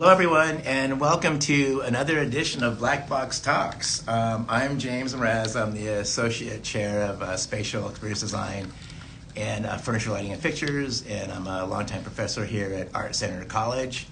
Hello, everyone, and welcome to another edition of Black Box Talks. I'm James Mraz. I'm the Associate Chair of Spatial Experience Design and Furniture, Lighting, and Fixtures, and I'm a longtime professor here at Art Center College.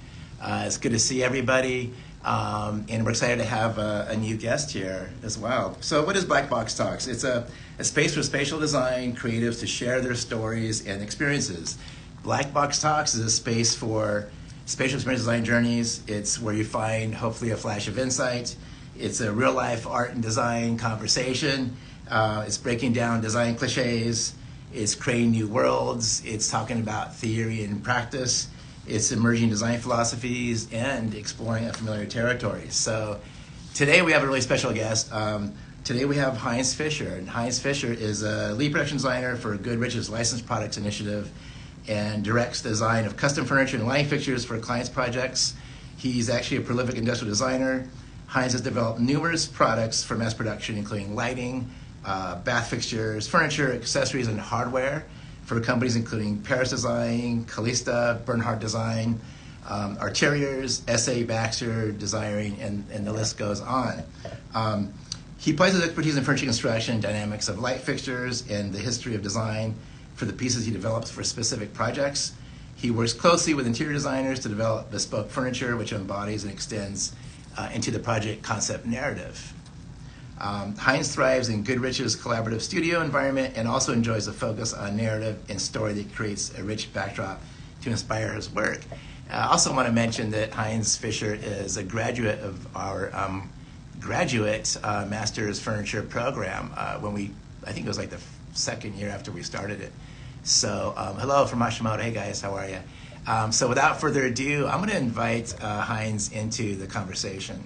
It's good to see everybody, and we're excited to have a new guest here as well. So what is Black Box Talks? It's a space for spatial design creatives to share their stories and experiences. Black Box Talks is a space for spatial experience design journeys. It's where you find hopefully a flash of insight. It's a real life art and design conversation. It's breaking down design cliches. It's creating new worlds. It's talking about theory and practice. It's emerging design philosophies and exploring unfamiliar territories. So today we have a really special guest. Today we have Hines Fischer. And Hines Fischer is a lead production designer for Goodrich's Licensed Products Initiative and directs the design of custom furniture and lighting fixtures for clients' projects. He's actually a prolific industrial designer. Hines has developed numerous products for mass production, including lighting, bath fixtures, furniture, accessories, and hardware for companies including Paris Design, Calista, Bernhard Design, Arteriors, S.A. Baxter Designing, and the list goes on. He applies his expertise in furniture construction, dynamics of light fixtures, and the history of design for the pieces he develops for specific projects. He works closely with interior designers to develop bespoke furniture, which embodies and extends into the project concept narrative. Hines thrives in Goodrich's collaborative studio environment and also enjoys a focus on narrative and story that creates a rich backdrop to inspire his work. I also want to mention that Hines Fischer is a graduate of our graduate master's furniture program I think it was like the second year after we started it. So hello from Hashimoto. Hey guys, how are you? So without further ado, I'm going to invite Hines into the conversation.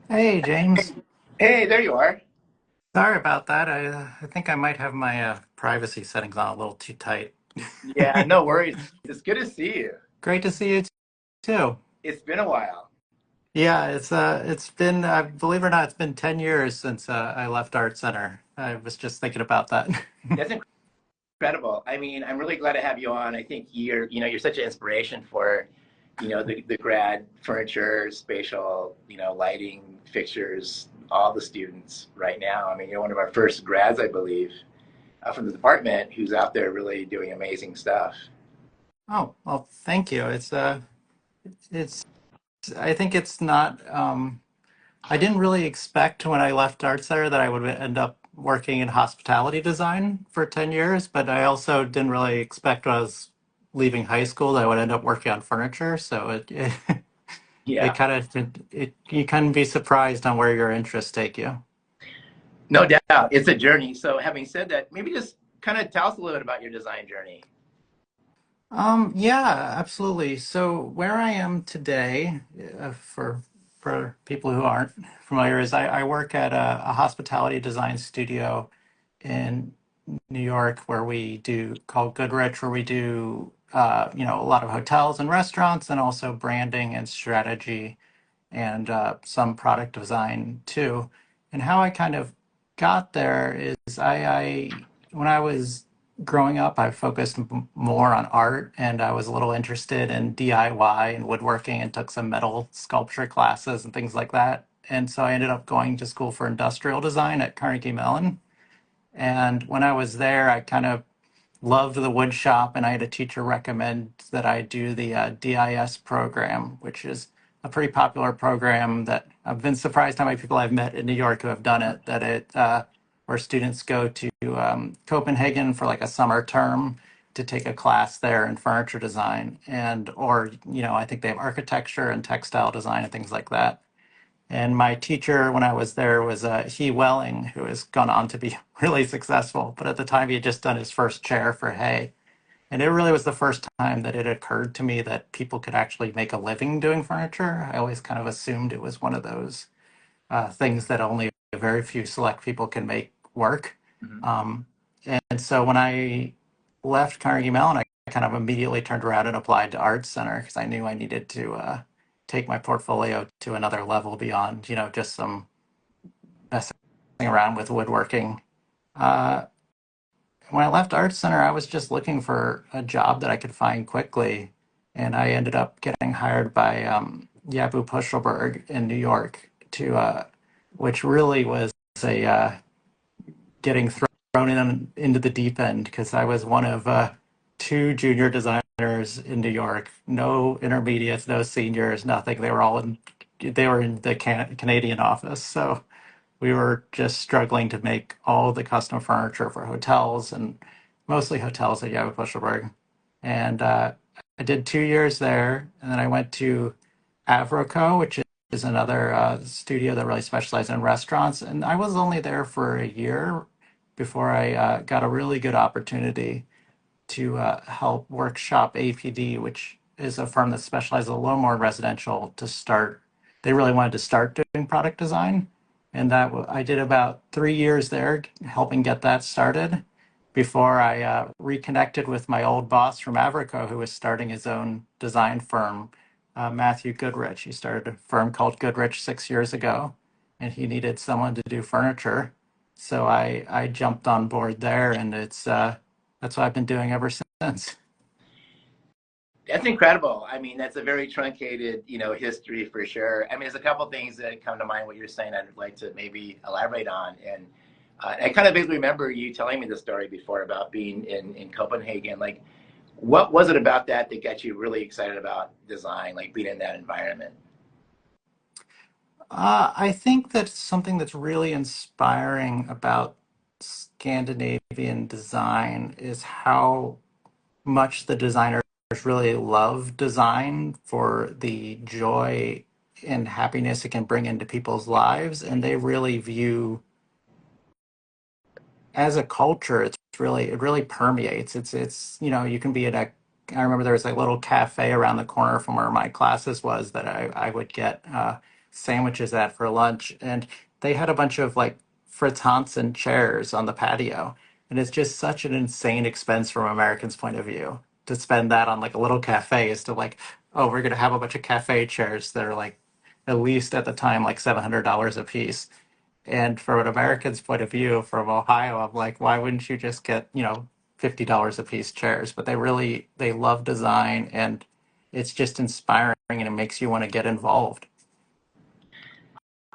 Hey, James. Hey, there you are. Sorry about that. I think I might have my privacy settings on a little too tight. Yeah, no worries. It's good to see you. Great to see you too. It's been a while. Yeah, it's been believe it or not, it's been 10 years since I left Art Center. I was just thinking about that. That's incredible. I mean, I'm really glad to have you on. I think you're such an inspiration for, the grad furniture, spatial, lighting, fixtures, all the students right now. I mean, you're one of our first grads, I believe, from the department who's out there really doing amazing stuff. Oh, well, thank you. It's I think it's not I didn't really expect when I left Art Center that I would end up working in hospitality design for 10 years, but I also didn't really expect when I was leaving high school that I would end up working on furniture. So it Yeah, kind of, you can be surprised on where your interests take you. no doubt. It's a journey. So having said that, maybe just kind of tell us a little bit about your design journey. Yeah, absolutely. So where I am today, for people who aren't familiar, is I work at a hospitality design studio in New York where we do called Goodrich, where we do a lot of hotels and restaurants, and also branding and strategy and some product design too. And how I kind of got there is when I was growing up, I focused more on art, and I was a little interested in DIY and woodworking, and took some metal sculpture classes and things like that. And so I ended up going to school for industrial design at Carnegie Mellon. And when I was there, I kind of loved the wood shop, and I had a teacher recommend that I do the DIS program, which is a pretty popular program that I've been surprised how many people I've met in New York who have done it. Where students go to Copenhagen for like a summer term to take a class there in furniture design, and or I think they have architecture and textile design and things like that. And my teacher when I was there was He Welling, who has gone on to be really successful. But at the time, he had just done his first chair for Hay. And it really was the first time that it occurred to me that people could actually make a living doing furniture. I always kind of assumed it was one of those things that only a very few select people can make work. Mhm. Um, and so when I left Carnegie Mellon, I kind of immediately turned around and applied to Art Center because I knew I needed to take my portfolio to another level beyond, just some messing around with woodworking. Uh, when I left Art Center, I was just looking for a job that I could find quickly. and I ended up getting hired by Yabu Pushelberg in New York to, which really was a getting thrown into the deep end because I was one of two junior designers in New York. No intermediates, no seniors, nothing. They were in the Canadian office, so we were just struggling to make all the custom furniture for hotels and mostly hotels at Yahoo Pushelberg. And I did 2 years there, and then I went to Avroco, which is another studio that really specializes in restaurants. And I was only there for a year before I got a really good opportunity to help workshop APD, which is a firm that specializes a little more in residential to start. They really wanted to start doing product design. And I did about 3 years there helping get that started before I reconnected with my old boss from Avrico, who was starting his own design firm, Matthew Goodrich. He started a firm called Goodrich 6 years ago, and he needed someone to do furniture. So I jumped on board there, and that's what I've been doing ever since. That's incredible. I mean, that's a very truncated, history for sure. I mean, there's a couple of things that come to mind what you're saying I'd like to maybe elaborate on. And I kind of vaguely remember you telling me the story before about being in Copenhagen. Like, what was it about that that got you really excited about design, like being in that environment? I think that something that's really inspiring about Scandinavian design is how much the designers really love design for the joy and happiness it can bring into people's lives. And they really view, as a culture, it really permeates. You can be at a, I remember there was a little cafe around the corner from where my classes was that I would get sandwiches at for lunch, and they had a bunch of like Fritz Hansen chairs on the patio, and it's just such an insane expense from Americans' point of view to spend that on like a little cafe is to like, oh, we're gonna have a bunch of cafe chairs that are like at least at the time like $700 a piece. And from an American's point of view, from Ohio, I'm like, why wouldn't you just get, $50 a piece chairs? But they love design, and it's just inspiring, and it makes you want to get involved.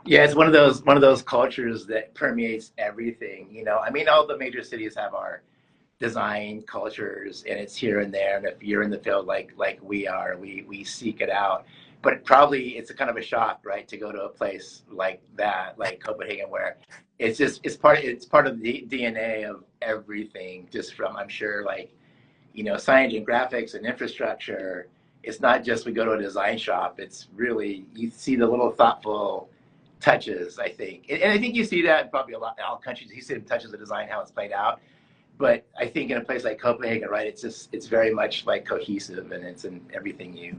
Yeah, it's one of those cultures that permeates everything. I mean, all the major cities have our design cultures, and it's here and there. And if you're in the field like we are, we seek it out. But probably it's a kind of a shock, right, to go to a place like that, like Copenhagen, where it's part of the DNA of everything. Just from, I'm sure, like, science and graphics and infrastructure. It's not just we go to a design shop. It's really, you see the little thoughtful touches, I think. And I think you see that in probably a lot in all countries. You see the touches of design, how it's played out. But I think in a place like Copenhagen, right, it's very much like cohesive, and it's in everything you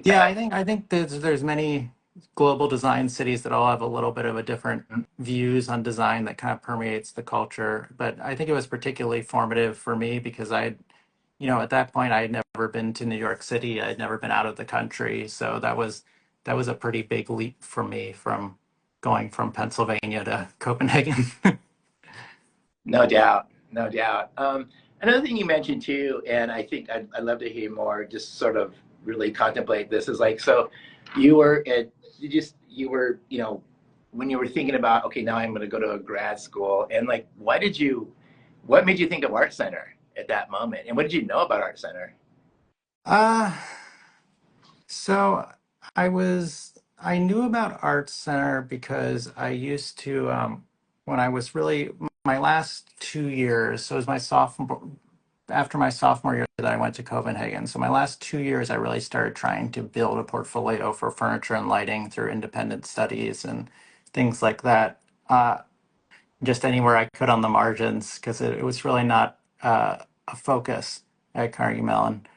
Yeah, touch. I think there's many global design cities that all have a little bit of a different views on design that kind of permeates the culture. But I think it was particularly formative for me because at that point I had never been to New York City. I had never been out of the country. So that was a pretty big leap for me from going from Pennsylvania to Copenhagen. No doubt, no doubt. Another thing you mentioned too, and I think I'd love to hear more, just sort of really contemplate this, is like, so you were at, you were, when you were thinking about, okay, now I'm going to go to a grad school, and like, what made you think of Art Center at that moment? And what did you know about Art Center? uh, So I knew about Art Center because I used to, when I was really, my last 2 years, so it was after my sophomore year that I went to Copenhagen. So my last 2 years, I really started trying to build a portfolio for furniture and lighting through independent studies and things like that. Just anywhere I could on the margins because it was really not a focus at Carnegie Mellon.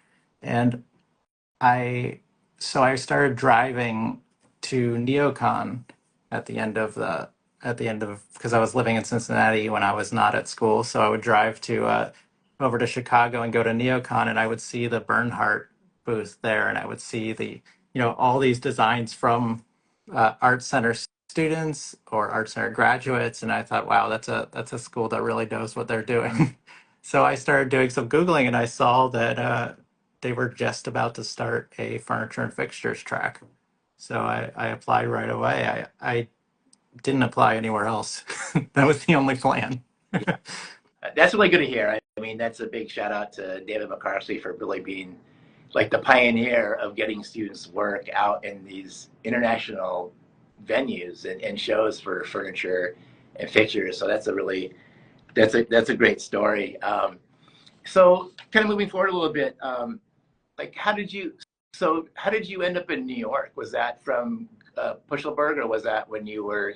And I I started driving to Neocon at the end of the at the end of because I was living in Cincinnati when I was not at school, so I would drive to over to Chicago and go to Neocon, and I would see the Bernhardt booth there, and I would see all these designs from Art Center students or Art Center graduates, and I thought, wow, that's a school that really knows what they're doing. So I started doing some Googling, and I saw that. they were just about to start a furniture and fixtures track. So I applied right away. I didn't apply anywhere else. That was the only plan. Yeah, that's really good to hear. I mean, that's a big shout out to David McCarthy for really being like the pioneer of getting students work out in these international venues and shows for furniture and fixtures. So that's a really that's a great story. So kind of moving forward a little bit, like how did you end up in New York? Was that from Puschelberg, or was that when you were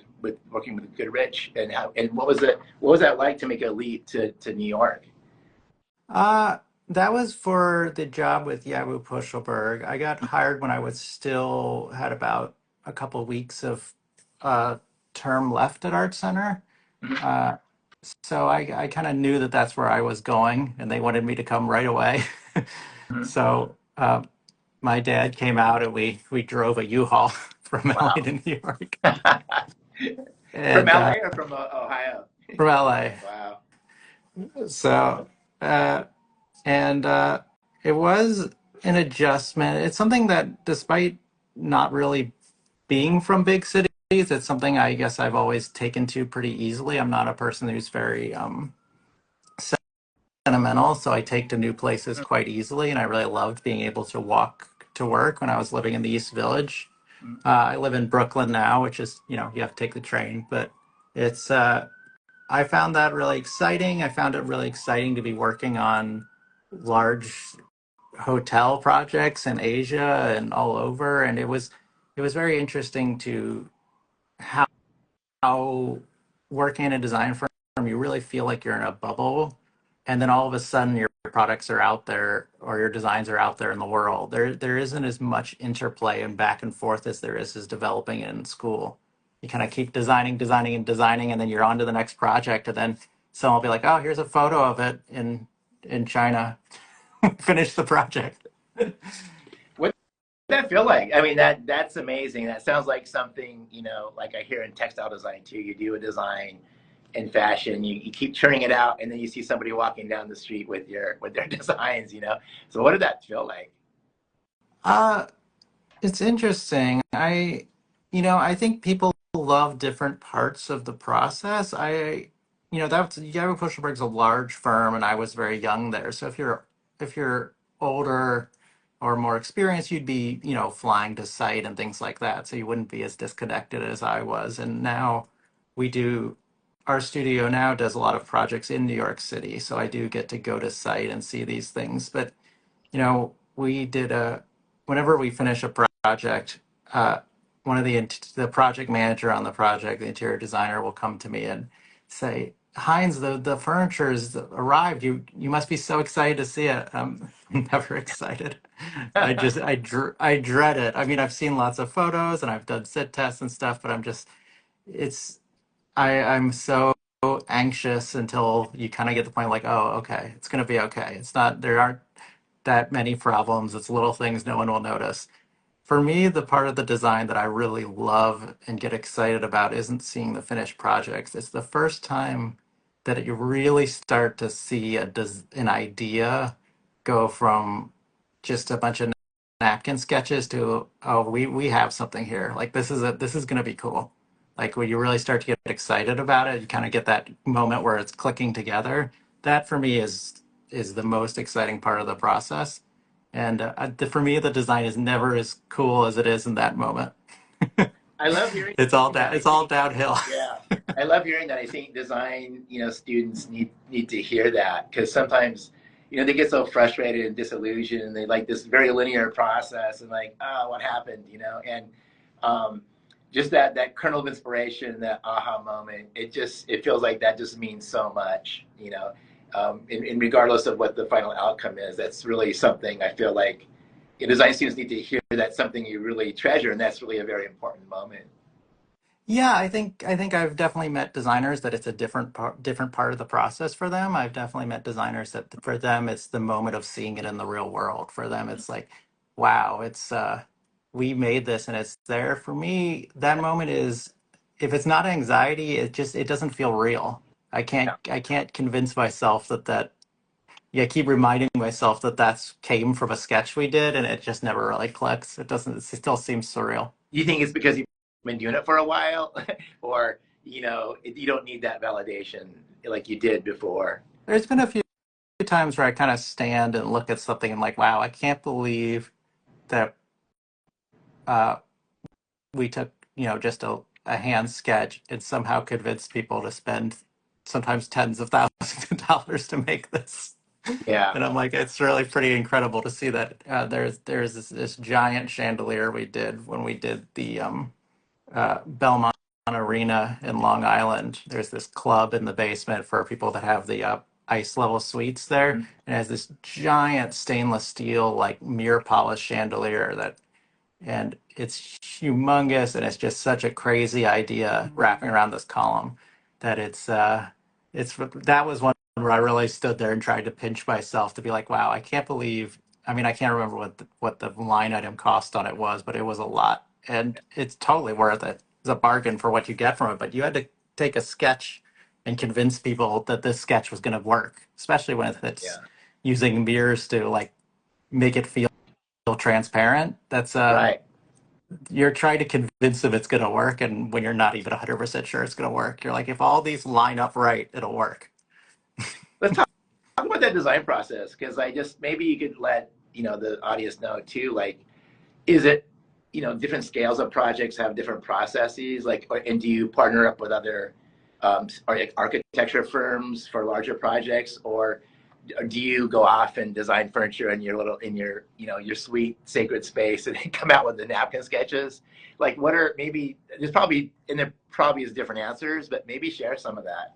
working with Goodrich? And what was that like to make a leap to New York? Uh, that was for the job with Yahoo Pushelberg. I got hired when I was still had about a couple weeks of uh, term left at Art Center. Mhm. Uh, so I kind of knew that that's where I was going, and they wanted me to come right away. Mhm. So my dad came out, and we drove a U-Haul from LA Wow. to New York, From and LA or from Ohio? from LA. Wow. So. Uh, and it was an adjustment. It's something that, despite not really being from big cities, it's something I guess I've always taken to pretty easily. I'm not a person who's very sentimental, so I take to new places quite easily, and I really loved being able to walk to work when I was living in the East Village. Mhm. I live in Brooklyn now, which is, you have to take the train, but it's I found that really exciting. I found it really exciting to be working on large hotel projects in Asia and all over, and it was very interesting to how working in a design firm, you really feel like you're in a bubble, and then all of a sudden your products are out there or your designs are out there in the world. There isn't as much interplay and back and forth as there is as developing in school. You kind of keep designing, designing, and designing, and then you're on to the next project, and then someone will be like, "Oh, here's a photo of it in China." Finish the project. What did that feel like? I mean, that's amazing. That sounds like something, like I hear in textile design too. You do a design in fashion, you keep churning it out, and then you see somebody walking down the street with their designs. So what did that feel like? Uh, it's interesting. I think people love different parts of the process. That's Yahoo Kuchenberg's a large firm, and I was very young there. So if you're older or more experienced, you'd be, flying to site and things like that. So you wouldn't be as disconnected as I was. And now we do, our studio now does a lot of projects in New York City. So I do get to go to site and see these things. But we did whenever we finish a project, uh, one of the project manager on the project, the interior designer, will come to me and say, "Hines, the furniture has arrived. You must be so excited to see it." I'm never excited. I dread it. I mean, I've seen lots of photos and I've done sit tests and stuff, but it's I'm so anxious until you kind of get the point like, oh, okay, it's gonna be okay. It's not there aren't that many problems. It's little things no one will notice. For me, the part of the design that I really love and get excited about isn't seeing the finished projects. It's the first time that you really start to see an idea go from just a bunch of napkin sketches to, oh, we have something here. Like this is going to be cool. Like when you really start to get excited about it, you kind of get that moment where it's clicking together. That for me is the most exciting part of the process. And for me, the design is never as cool as it is in that moment. I love hearing It's all that. down. It's all downhill. Yeah, I love hearing that. I think design, students need to hear that because sometimes, they get so frustrated and disillusioned, and they like this very linear process, and like, oh, what happened, and um, just that kernel of inspiration, that aha moment, it feels like that just means so much, in regardless of what the final outcome is. That's really something I feel like design students need to hear. That's something you really treasure, and that's really a very important moment. Yeah, I think I've definitely met designers that it's a different part of the process for them. I've definitely met designers that for them it's the moment of seeing it in the real world. For them it's like, wow, it's we made this and it's there. For me, that moment is if it's not anxiety, it doesn't feel real. I can't Yeah. I can't convince myself that yeah, keep reminding myself that that's came from a sketch we did, and it just never really clicks. It doesn't. It still seems surreal. Do you think it's because you've been doing it for a while, or you don't need that validation like you did before? There's been a few times where I kind of stand and look at something and like, wow, I can't believe that uh, we took just a hand sketch and somehow convinced people to spend sometimes tens of thousands of dollars to make this. Yeah. And I'm like, it's really pretty incredible to see that there's this giant chandelier we did when we did the Belmont Arena in Long Island. There's this club in the basement for people that have the ice level suites there, Mhm. and it has this giant stainless steel like mirror polished chandelier that, and it's humongous, and it's just such a crazy idea wrapping around this column that it's that was one where I really stood there and tried to pinch myself to be like, wow, I can't believe. I mean, I can't remember what the line item cost on it was, but it was a lot, and it's totally worth it. It's a bargain for what you get from it, but you had to take a sketch and convince people that this sketch was going to work, especially when it's Yeah. using mirrors to like make it feel transparent. That's Right. you're trying to convince them it's going to work, and when you're not even 100% sure it's going to work, you're like, if all these line up right, it'll work. Let's talk about that design process, because I just maybe you could let the audience know too. Like, is it different scales of projects have different processes? Like, and do you partner up with other architecture firms for larger projects, or do you go off and design furniture in your sweet sacred space and come out with the napkin sketches? Like, what are maybe there probably is different answers, but maybe share some of that.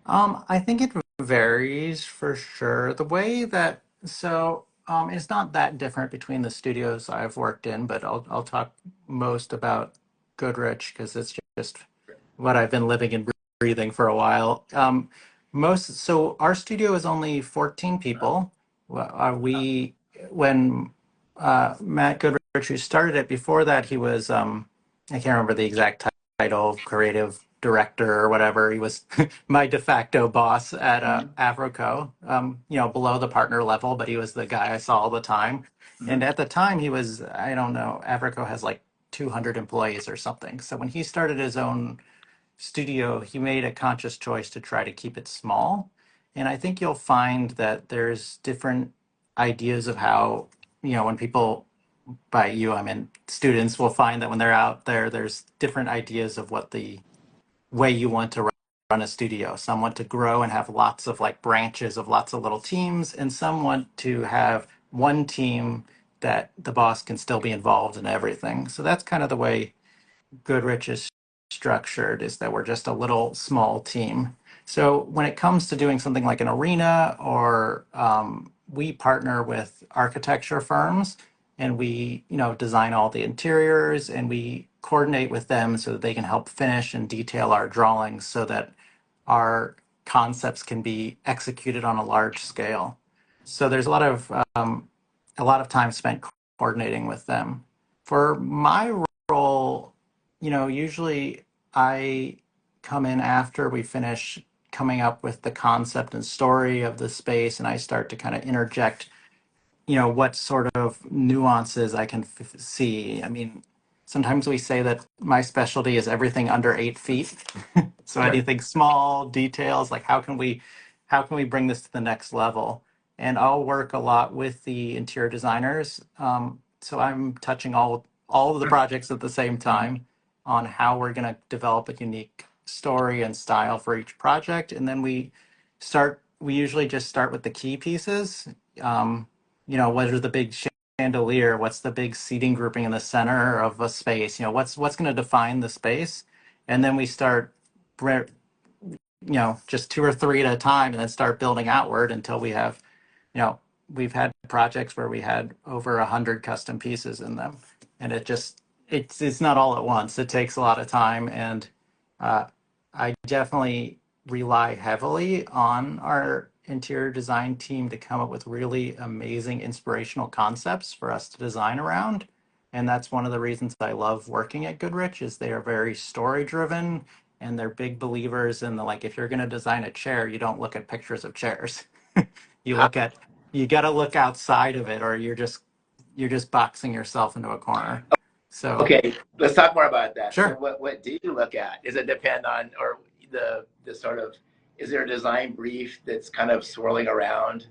I think it varies for sure. The way that it's not that different between the studios I've worked in, but I'll talk most about Goodrich because it's just what I've been living and breathing for a while. Most so our studio is only 14 people. We when Matt Goodrich, who started it before that, he was I can't remember the exact title, creative director or whatever. He was my de facto boss at Mm-hmm. Avroco, below the partner level, but he was the guy I saw all the time. Mm-hmm. And at the time, he was, I don't know, Avroco has like 200 employees or something. So when he started his own studio, he made a conscious choice to try to keep it small. And I think you'll find that there's different ideas of how, when people, by you, I mean students, will find that when they're out there, there's different ideas of what the way you want to run a studio. Some want to grow and have lots of like branches of lots of little teams, and some want to have one team that the boss can still be involved in everything. So that's kind of the way Goodrich is structured, is that we're just a little small team. So when it comes to doing something like an arena, or we partner with architecture firms, and we design all the interiors, and we coordinate with them so that they can help finish and detail our drawings so that our concepts can be executed on a large scale. So there's a lot of time spent coordinating with them. For my role, usually I come in after we finish coming up with the concept and story of the space, and I start to kind of interject what sort of nuances I can see. I mean, sometimes we say that my specialty is everything under 8 feet. So Sure. anything small details, like how can we bring this to the next level? And I'll work a lot with the interior designers. So I'm touching all of the projects at the same Mhm. time on how we're going to develop a unique story and style for each project. And then we usually just start with the key pieces. Um, what are the big chandelier? What's the big seating grouping in the center of a space? What's going to define the space? And then we start, just two or three at a time, and then start building outward until we have, you know, we've had projects where we had over 100 custom pieces in them, and it's not all at once. It takes a lot of time, and uh, I definitely rely heavily on our interior design team to come up with really amazing inspirational concepts for us to design around. And that's one of the reasons I love working at Goodrich, is they are very story driven, and they're big believers in the, like, if you're going to design a chair, you don't look at pictures of chairs. You look at you got to look outside of it, or you're just boxing yourself into a corner. So Okay, let's talk more about that. So sure. what do you look at? Does it depend on, or the sort of, is there a design brief that's kind of swirling around,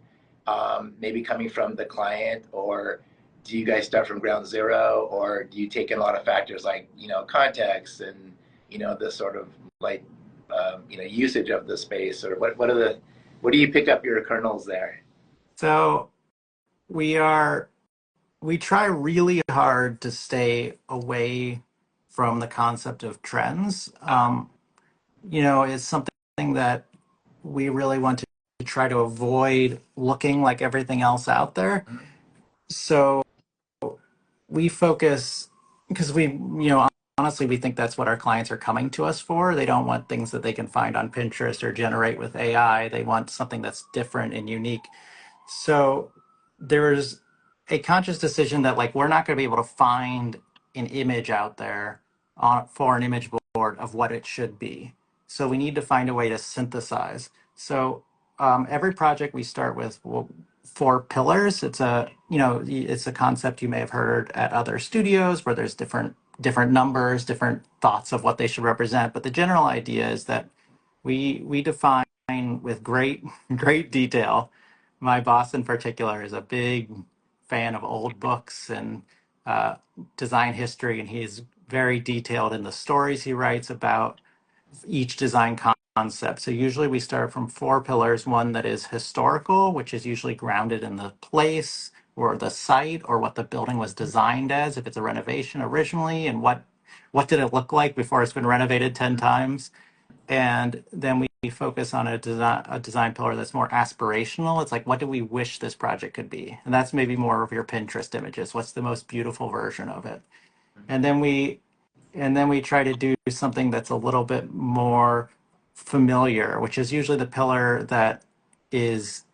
maybe coming from the client, or do you guys start from ground zero, or do you take in a lot of factors like, context and, the sort of like, usage of the space, or what do you pick up your kernels there? So we are we try really hard to stay away from the concept of trends. It's something that we really want to try to avoid looking like everything else out there. So we focus because honestly, we think that's what our clients are coming to us for. They don't want things that they can find on Pinterest or generate with AI. They want something that's different and unique. So there's a conscious decision that like we're not going to be able to find an image out there for an image board of what it should be. So we need to find a way to synthesize. So every project we start with four pillars. It's a concept you may have heard at other studios where there's different numbers, different thoughts of what they should represent. But the general idea is that we define with great great detail. My boss in particular is a big fan of old books and uh, design history, and he's very detailed in the stories he writes about each design concept. So usually we start from four pillars, one that is historical, which is usually grounded in the place or the site or what the building was designed as, if it's a renovation originally, and what did it look like before it's been renovated 10 times. And then we focus on a design pillar that's more aspirational. It's like, what do we wish this project could be? And that's maybe more of your Pinterest images. What's the most beautiful version of it? And then we try to do something that's a little bit more familiar, which is usually the pillar that is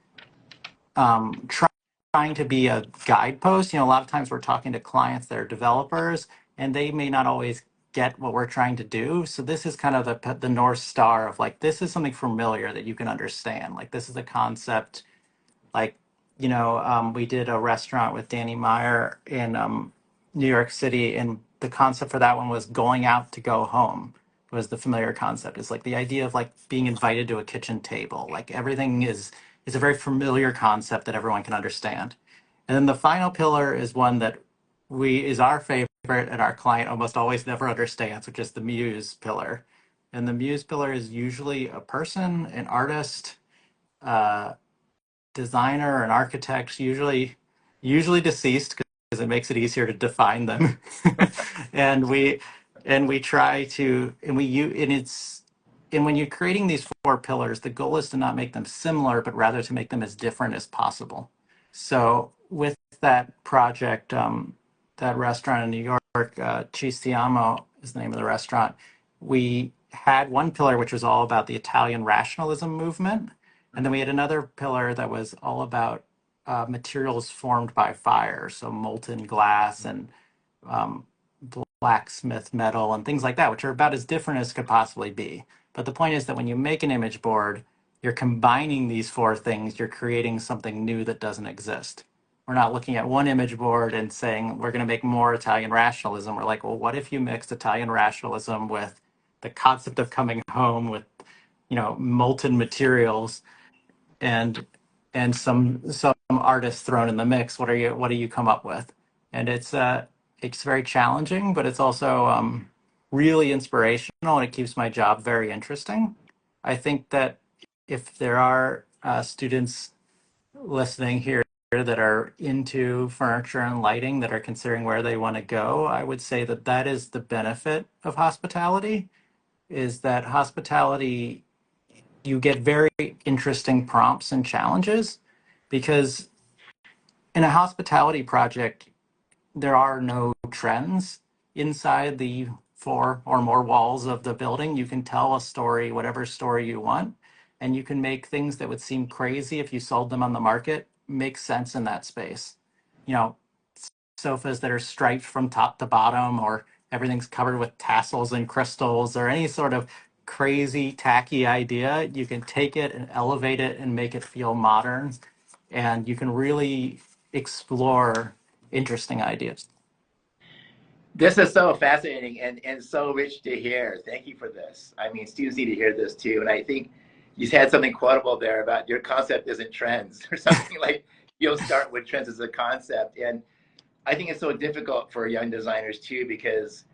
trying to be a guidepost. A lot of times we're talking to clients that are developers, and they may not always get what we're trying to do. So this is kind of the North Star of like, this is something familiar that you can understand. Like this is a concept like, we did a restaurant with Danny Meyer in New York City, and the concept for that one was going out to go home was the familiar concept. It's like the idea of like being invited to a kitchen table. Like everything is a very familiar concept that everyone can understand. And then the final pillar is one that we is our favorite and our client almost always never understands, which is the muse pillar. And the muse pillar is usually a person, an artist, uh, designer and architects, usually deceased because it makes it easier to define them. and we and we try to and we you and it's and when you're creating these four pillars, the goal is to not make them similar, but rather to make them as different as possible. So with that project, that restaurant in New York, Cistiamo is the name of the restaurant. We had one pillar which was all about the Italian rationalism movement, and then we had another pillar that was all about materials formed by fire, so molten glass and um, blacksmith metal and things like that, which are about as different as could possibly be. But the point is that when you make an image board, you're combining these four things, you're creating something new that doesn't exist. We're not looking at one image board and saying we're going to make more Italian rationalism. We're like, well, what if you mixed Italian rationalism with the concept of coming home with, molten materials and some artists thrown in the mix? What do you come up with? And it's very challenging, but it's also really inspirational, and it keeps my job very interesting. I think that if there are students listening here that are into furniture and lighting that are considering where they want to go, I would say that that is the benefit of hospitality, is that hospitality, you get very interesting prompts and challenges because in a hospitality project, there are no trends inside the four or more walls of the building. You can tell a story, whatever story you want, and you can make things that would seem crazy if you sold them on the market make sense in that space. You know, sofas that are striped from top to bottom, or everything's covered with tassels and crystals, or any sort of crazy, tacky idea. You can take it and elevate it and make it feel modern and you can really explore interesting ideas. This is so fascinating and so rich to hear. Thank you for this. I mean, students need to hear this too. And I think you had something quotable there about your concept isn't trends or something like you'll start with trends as a concept. And I think it's so difficult for young designers too because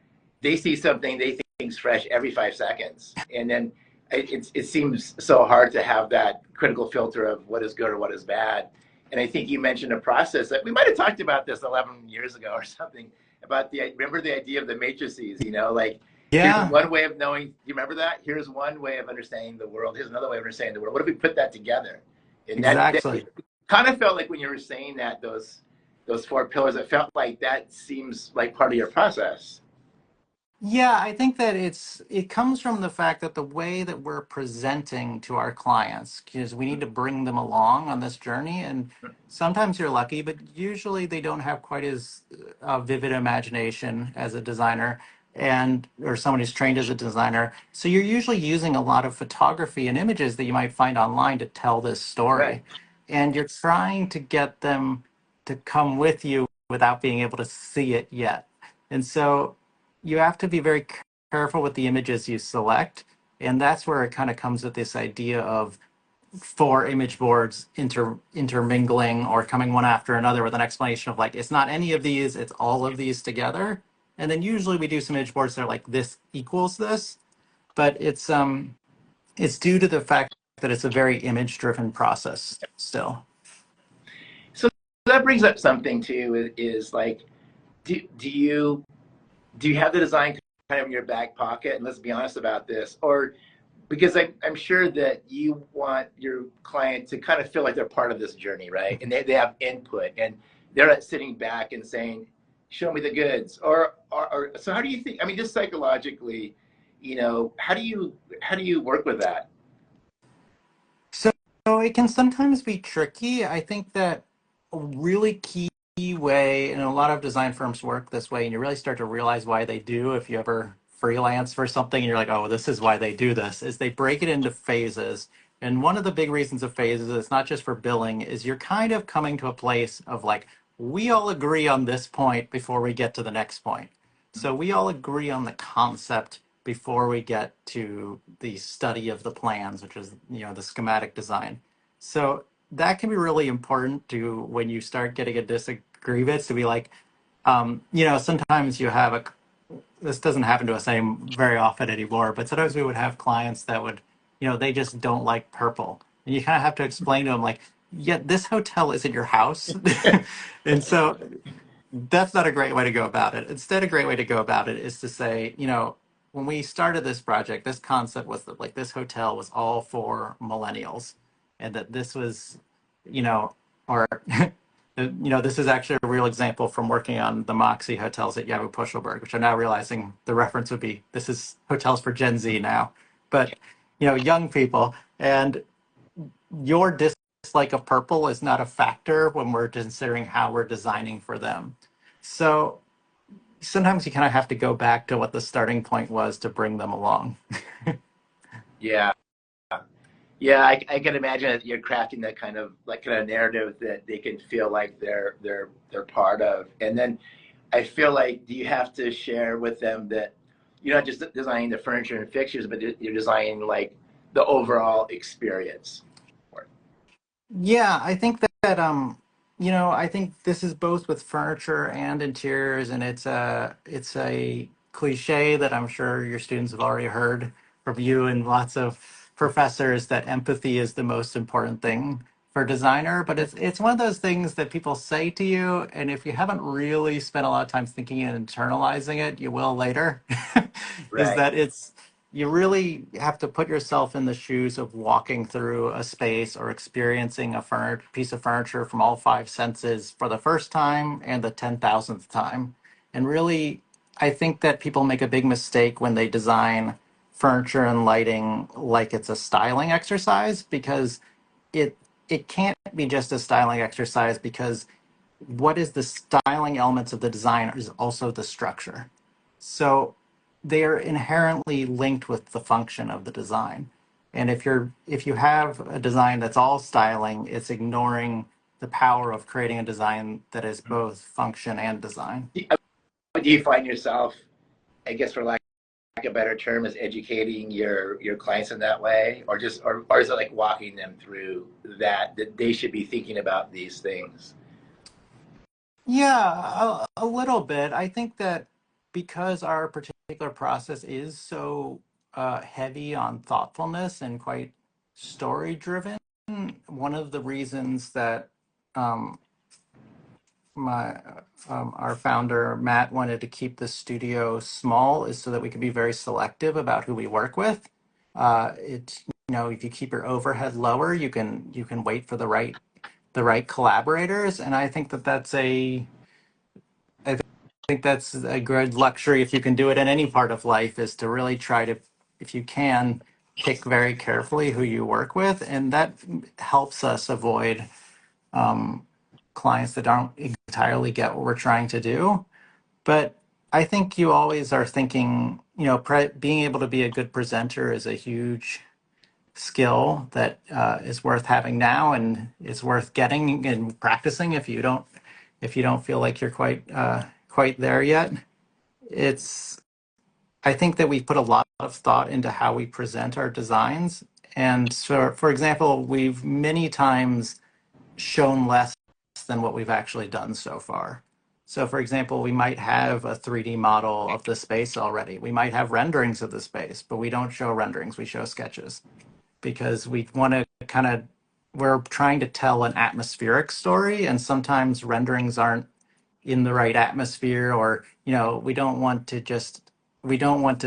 they see something they think is fresh every 5 seconds, and then it seems so hard to have that critical filter of what is good or what is bad. And I think you mentioned a process that we might have talked about this 11 years ago or something about the remember the idea of the matrices. Like here's Yeah, one way of knowing. Do you remember that? Here's one way of understanding the world. Here's another way of understanding the world. What if we put that together? And that exactly. it kind of felt like when you were saying that those four pillars, it felt like that seems like part of your process. Yeah, I think that it comes from the fact that the way that we're presenting to our clients, because we need to bring them along on this journey, and sometimes you're lucky, but usually they don't have quite as vivid imagination as a designer and or someone who's trained as a designer. So you're usually using a lot of photography and images that you might find online to tell this Right. story, and you're trying to get them to come with you without being able to see it yet. And so you have to be very careful with the images you select. And that's where it kind of comes with this idea of four image boards intermingling or coming one after another with an explanation of like, it's not any of these, it's all of these together. And then usually we do some image boards that are like, this equals this, but it's due to the fact that it's a very image driven process still. So that brings up something too. Is like, do you have the design kind of in your back pocket? And let's be honest about this, or because I'm sure that you want your client to kind of feel like they're part of this journey, right? And they have input, and they're not sitting back and saying, "Show me the goods," or so. How do you think? I mean, just psychologically, how do you work with that? So, so it can sometimes be tricky. I think that a really key way, and a lot of design firms work this way, and you really start to realize why they do if you ever freelance for something and you're like, oh, this is why they do this, is they break it into phases. And one of the big reasons of phases, it's not just for billing, is you're kind of coming to a place of like, we all agree on this point before we get to the next point. So we all agree on the concept before we get to the study of the plans, which is, the schematic design. So that can be really important to when you start getting a disagreements to be like, sometimes you have this doesn't happen to us very often anymore, but sometimes we would have clients that would, they just don't like purple. And you kind of have to explain to them like, yeah, this hotel isn't your house. And so that's not a great way to go about it. Instead, a great way to go about it is to say, when we started this project, this concept was that like this hotel was all for millennials, and that this was, or this is actually a real example from working on the Moxie hotels at Yabbu Pushelberg, which I'm now realizing the reference would be this is hotels for Gen Z now, but young people, and your dislike of purple is not a factor when we're considering how we're designing for them. So sometimes you kind of have to go back to what the starting point was to bring them along. Yeah, yeah, I can imagine that you're crafting that kind of narrative that they can feel like they're part of, and then I feel like do you have to share with them that you're not just designing the furniture and fixtures, but you're designing like the overall experience. Yeah, I think I think this is both with furniture and interiors, and it's a cliche that I'm sure your students have already heard from you and lots of professors that empathy is the most important thing for designer. But it's one of those things that people say to you, and if you haven't really spent a lot of time thinking and internalizing it, you will later. Is Right. that you really have to put yourself in the shoes of walking through a space or experiencing a piece of furniture from all five senses for the first time and the 10,000th time. And really, I think that people make a big mistake when they design furniture and lighting like it's a styling exercise, because it it can't be just a styling exercise, because what is the styling elements of the design is also the structure. So they are inherently linked with the function of the design. And if you have a design that's all styling, it's ignoring the power of creating a design that is both function and design. Do you find yourself, I guess, for lack of a better term, is educating your clients in that way, or just or is it like walking them through that they should be thinking about these things? Yeah, a little bit. I think that because our particular process is so heavy on thoughtfulness and quite story driven, one of the reasons that um, my our founder Matt wanted to keep the studio small is so that we could be very selective about who we work with. It's if you keep your overhead lower, you can wait for the right collaborators, and I think that's a good luxury if you can do it in any part of life, is to really try to, if you can, pick very carefully who you work with, and that helps us avoid clients that don't entirely get what we're trying to do. But I think you always are thinking, being able to be a good presenter is a huge skill that is worth having now, and it's worth getting and practicing if you don't feel like you're quite there yet. It's I think that we put a lot of thought into how we present our designs. And so, for example, we've many times shown less than what we've actually done so far. So, for example, we might have a 3D model of the space already. We might have renderings of the space, but we don't show renderings, we show sketches because we want to we're trying to tell an atmospheric story, and sometimes renderings aren't in the right atmosphere, or we don't want to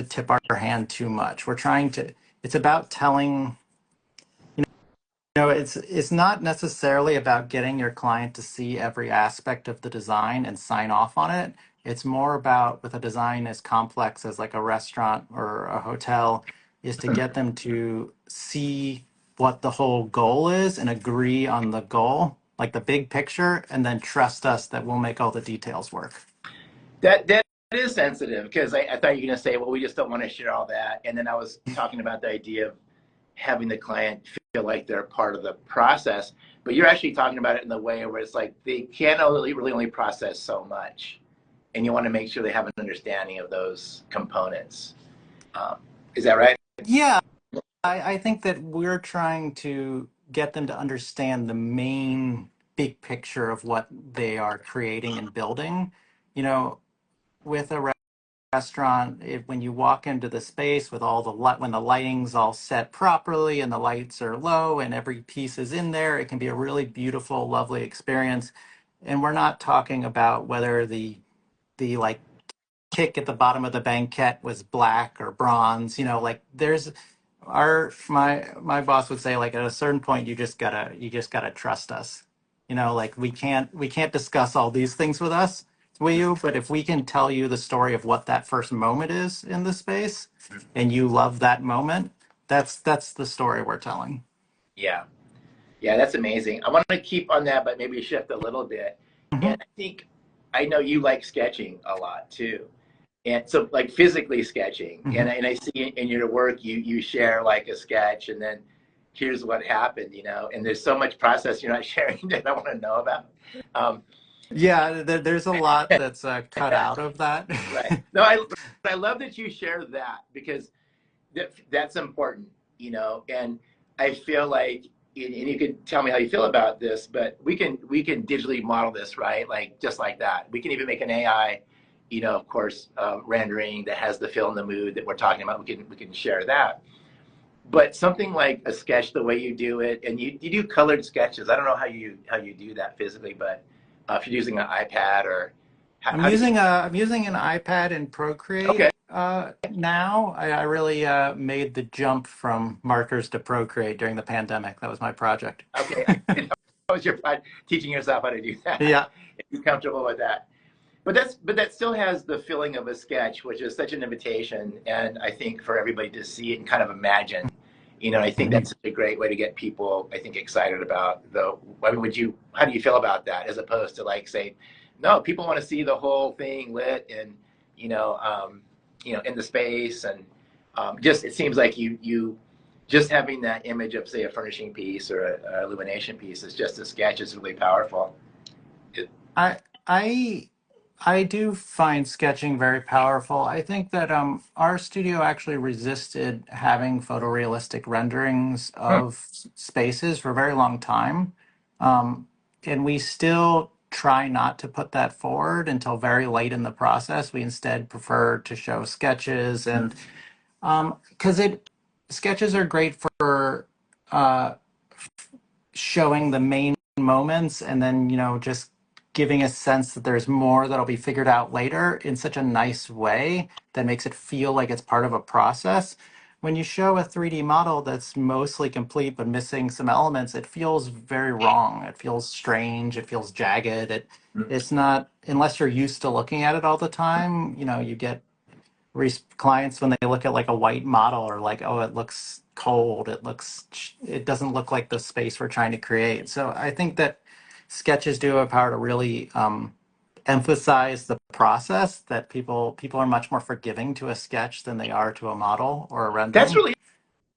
tip our hand too much. It's about telling. It's not necessarily about getting your client to see every aspect of the design and sign off on it. It's more about, with a design as complex as like a restaurant or a hotel, is to get them to see what the whole goal is and agree on the goal, like the big picture, and then trust us that we'll make all the details work. That is sensitive because I thought you were going to say, well, we just don't want to share all that, and then I was talking about the idea of having the client feel like they're part of the process, but you're actually talking about it in the way where it's like they can really only process so much, and you want to make sure they have an understanding of those components. Um, is that right? Yeah, I think that we're trying to get them to understand the main big picture of what they are creating and building. You know, with a restaurant, when you walk into the space with all the light, when the lighting's all set properly and the lights are low and every piece is in there, it can be a really beautiful, lovely experience. And we're not talking about whether the like kick at the bottom of the banquette was black or bronze. Like there's our my boss would say, like, at a certain point you just gotta trust us. Like we can't discuss all these things with you, but if we can tell you the story of what that first moment is in the space and you love that moment, that's the story we're telling. Yeah. Yeah, that's amazing. I want to keep on that, but maybe shift a little bit. And Mhm. I know you like sketching a lot too. And so like physically sketching. And, Mhm. and I see in your work, you share like a sketch and then here's what happened, and there's so much process you're not sharing that I want to know about. Um, Yeah, there's a lot that's cut out of that. right. No, I love that you share that because that's important, and I feel like, and you can tell me how you feel about this, but we can digitally model this, right? Like just like that. We can even make an AI, of course, rendering that has the feel and the mood that we're talking about. We can share that. But something like a sketch, the way you do it, and you do colored sketches. I don't know how you do that physically, but if you're using an iPad or I'm how do you? using an iPad in Procreate Okay, now. I really made the jump from markers to Procreate during the pandemic. That was my project. okay. That was your teaching yourself how to do that. Yeah. If you're comfortable with that. But that still has the feeling of a sketch, which is such an invitation, and I think for everybody to see it and kind of imagine. I think Mhm. that's such a great way to get people, I think, excited about the. I mean, how do you feel about that, as opposed to like say, no, people want to see the whole thing lit and in the space, and just it seems like you just having that image of, say, a furnishing piece or a illumination piece is just a sketch is really powerful. It, I I I do find sketching very powerful. I think that our studio actually resisted having photorealistic renderings of spaces for a very long time. Um, and we still try not to put that forward until very late in the process. We instead prefer to show sketches and because it sketches are great for uh, showing the main moments and then just giving a sense that there's more that'll be figured out later in such a nice way that makes it feel like it's part of a process. When you show a 3D model that's mostly complete but missing some elements, it feels very wrong. It feels strange. It feels jagged. It's not, unless you're used to looking at it all the time, you get clients when they look at like a white model or like, oh, it looks cold, it doesn't look like the space we're trying to create. So I think that sketches do have power to really emphasize the process, that people are much more forgiving to a sketch than they are to a model or a that's rendering. really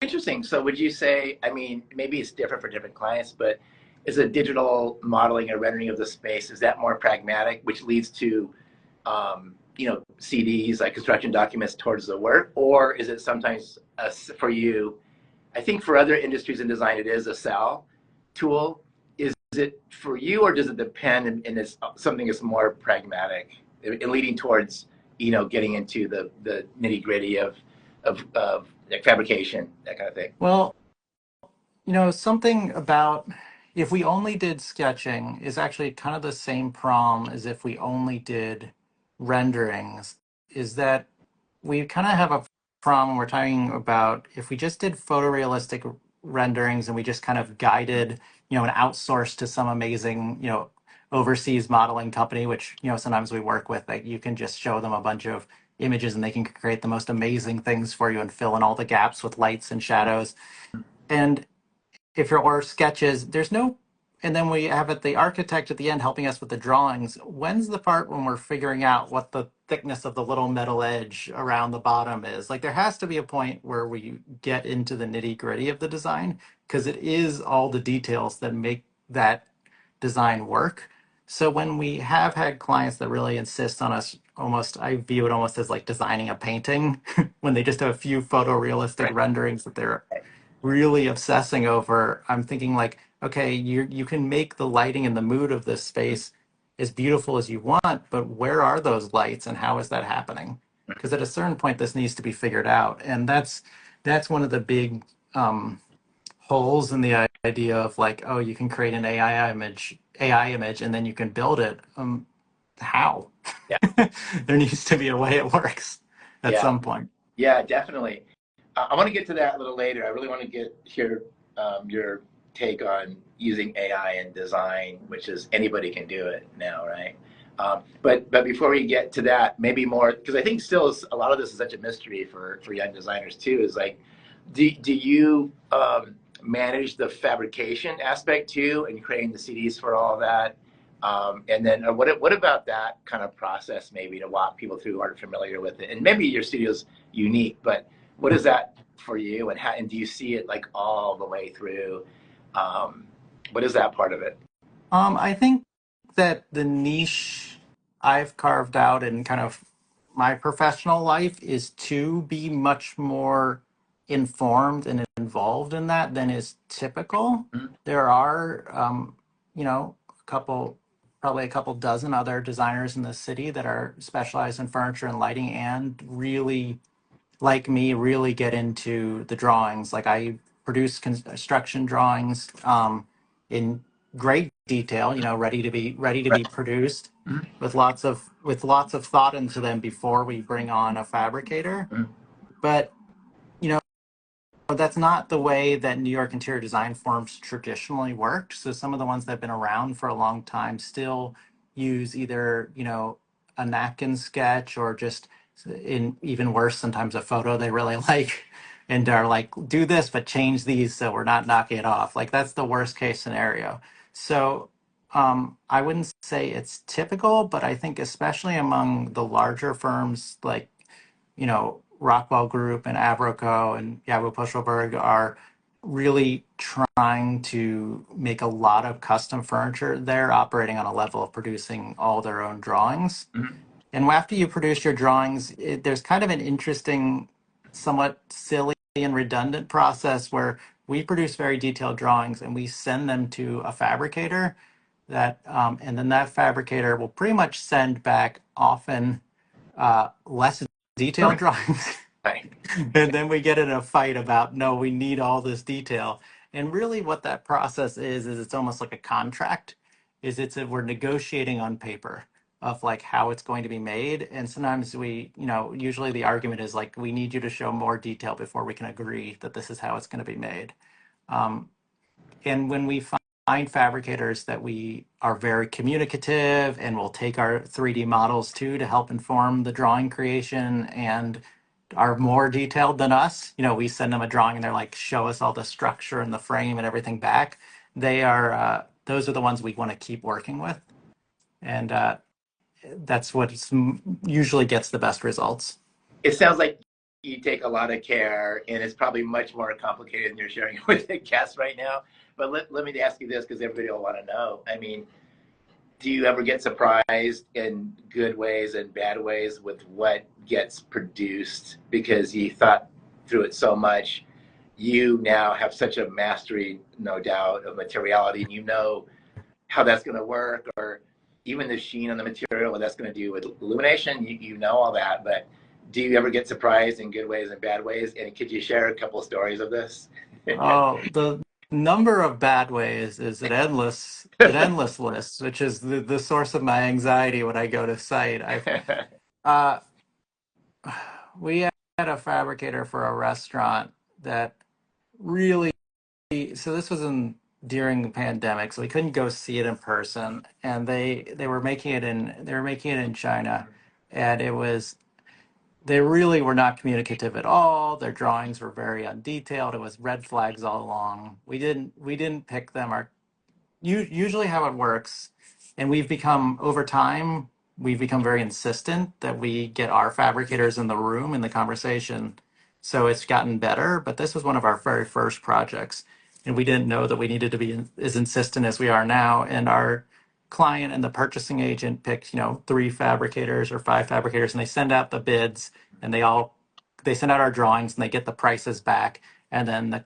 interesting. So would you say, I mean, maybe it's different for different clients, but is a digital modeling or rendering of the space, is that more pragmatic, which leads to, CDs, like construction documents towards the work? Or is it sometimes for you, I think for other industries in design, it is a sell tool. Is it for you, or does it depend and it's something that's more pragmatic and leading towards, getting into the nitty gritty of like fabrication, that kind of thing? Well, something about if we only did sketching is actually kind of the same problem as if we only did renderings, is that we kind of have a problem. We're talking about if we just did photorealistic renderings and we just kind of guided, an outsource to some amazing, overseas modeling company, which, sometimes we work with, like you can just show them a bunch of images and they can create the most amazing things for you and fill in all the gaps with lights and shadows. And if your or sketches, there's no, and then we have the architect at the end helping us with the drawings. When's the part when we're figuring out what the thickness of the little metal edge around the bottom is? Like there has to be a point where we get into the nitty gritty of the design because it is all the details that make that design work. So when we have had clients that really insist on us, almost, I view it almost as like designing a painting when they just have a few photorealistic Right. renderings that they're really obsessing over. I'm thinking like, okay, you can make the lighting and the mood of this space as beautiful as you want, but where are those lights and how is that happening? Because at a certain point, this needs to be figured out, and that's one of the big holes in the idea of like, oh, you can create an AI image, and then you can build it. How? Yeah. There needs to be a way it works at Yeah. some point. Yeah, definitely. I want to get to that a little later. I really want to hear your take on using AI in design, which is anybody can do it now, right? But before we get to that, maybe more, because I think still a lot of this is such a mystery for young designers too. Is like, do you manage the fabrication aspect too, and creating the CDs for all of that? And then what about that kind of process, maybe to walk people through who aren't familiar with it? And maybe your studio's unique, but what is that for you, and how, and do you see it like all the way through? Um, what is that part of it? I think that the niche I've carved out in kind of my professional life is to be much more informed and involved in that than is typical. Mhm. There are, probably a couple dozen other designers in the city that are specialized in furniture and lighting and really like me really get into the drawings. Like I produce construction drawings in great detail, ready to be produced Mhm. with lots of thought into them before we bring on a fabricator. Mhm. But you know that's not the way that New York interior design forms traditionally worked. So some of the ones that have been around for a long time still use either, a napkin sketch or just in even worse, sometimes a photo they really like and are like, do this, but change these so we're not knocking it off. Like that's the worst case scenario. So I wouldn't say it's typical, but I think especially among the larger firms like Rockwell Group and Avroco and Yabo Pushelberg are really trying to make a lot of custom furniture. They're operating on a level of producing all their own drawings. Mhm. And after you produce your drawings, there's kind of an interesting, somewhat silly and redundant process where we produce very detailed drawings and we send them to a fabricator and then that fabricator will pretty much send back often less detailed drawings. Right. And then we get in a fight about, no, we need all this detail. And really what that process is it's almost like a contract, we're negotiating on paper of like how it's going to be made. And sometimes usually the argument is like, we need you to show more detail before we can agree that this is how it's going to be made. Um, and when we find fabricators that we are very communicative and will take our 3D models too to help inform the drawing creation and are more detailed than us, we send them a drawing and they're like, show us all the structure and the frame and everything back. Those are the ones we want to keep working with. And that's what usually gets the best results. It sounds like you take a lot of care, and it's probably much more complicated than you're sharing with the guests right now. But let me ask you this, because everybody will want to know. I mean, do you ever get surprised in good ways and bad ways with what gets produced because you thought through it so much? You now have such a mastery, no doubt, of materiality, and you know how that's going to work, or even the sheen on the material, what that's going to do with illumination. You know all that, but do you ever get surprised in good ways and bad ways? And could you share a couple of stories of this? Oh, the number of bad ways is an endless list, which is the source of my anxiety when I go to site. Uh, we had a fabricator for a restaurant that really, so this was during the pandemic, so we couldn't go see it in person, and they were making it in China, and they really were not communicative at all. Their drawings were very undetailed. It was red flags all along. We didn't pick them. Usually how it works, and over time, we've become very insistent that we get our fabricators in the room in the conversation. So it's gotten better, but this was one of our very first projects, and we didn't know that we needed to be as insistent as we are now. And our client and the purchasing agent picked, three fabricators or five fabricators, and they send out the bids, and they send out our drawings, and they get the prices back, and then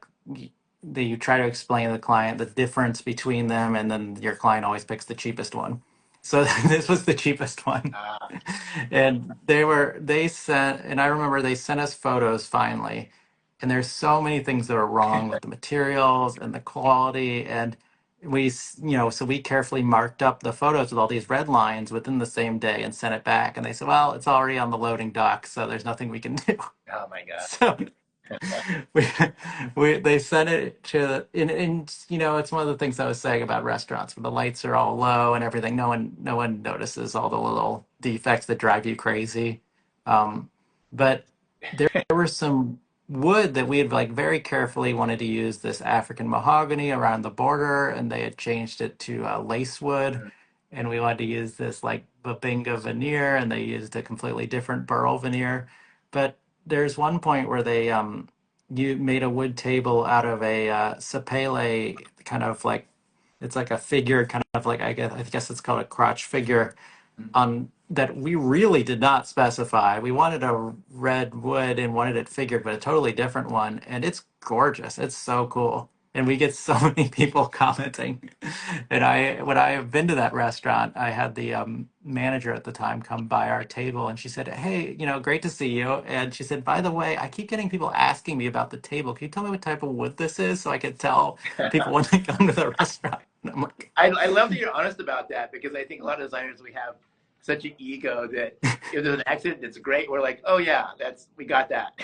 you try to explain to the client the difference between them, and then your client always picks the cheapest one. So this was the cheapest one. uh, And I remember they sent us photos finally, and there's so many things that are wrong with the materials and the quality. And so we carefully marked up the photos with all these red lines within the same day and sent it back. And they said, well, it's already on the loading dock, so there's nothing we can do. oh my God. So we, they sent it and it's one of the things I was saying about restaurants where the lights are all low and everything. No one notices all the little defects that drive you crazy. But there were some wood that we had like very carefully wanted to use this African mahogany around the border, and they had changed it to lace wood, and we wanted to use this like Babinga veneer, and they used a completely different burl veneer. But there's one point where they you made a wood table out of a sapele, kind of like it's like a figure, kind of like I guess it's called a crotch figure, on that we really did not specify. We wanted a red wood and wanted it figured, but a totally different one. And it's gorgeous. It's so cool. And we get so many people commenting. And when I have been to that restaurant, I had the manager at the time come by our table, and she said, "Hey, great to see you." And she said, "By the way, I keep getting people asking me about the table. Can you tell me what type of wood this is so I can tell people when they come to the restaurant?" And I'm like, I love that you're honest about that, because I think a lot of designers, we have such an ego that if there's an accident that's great, we're like, oh yeah, we got that.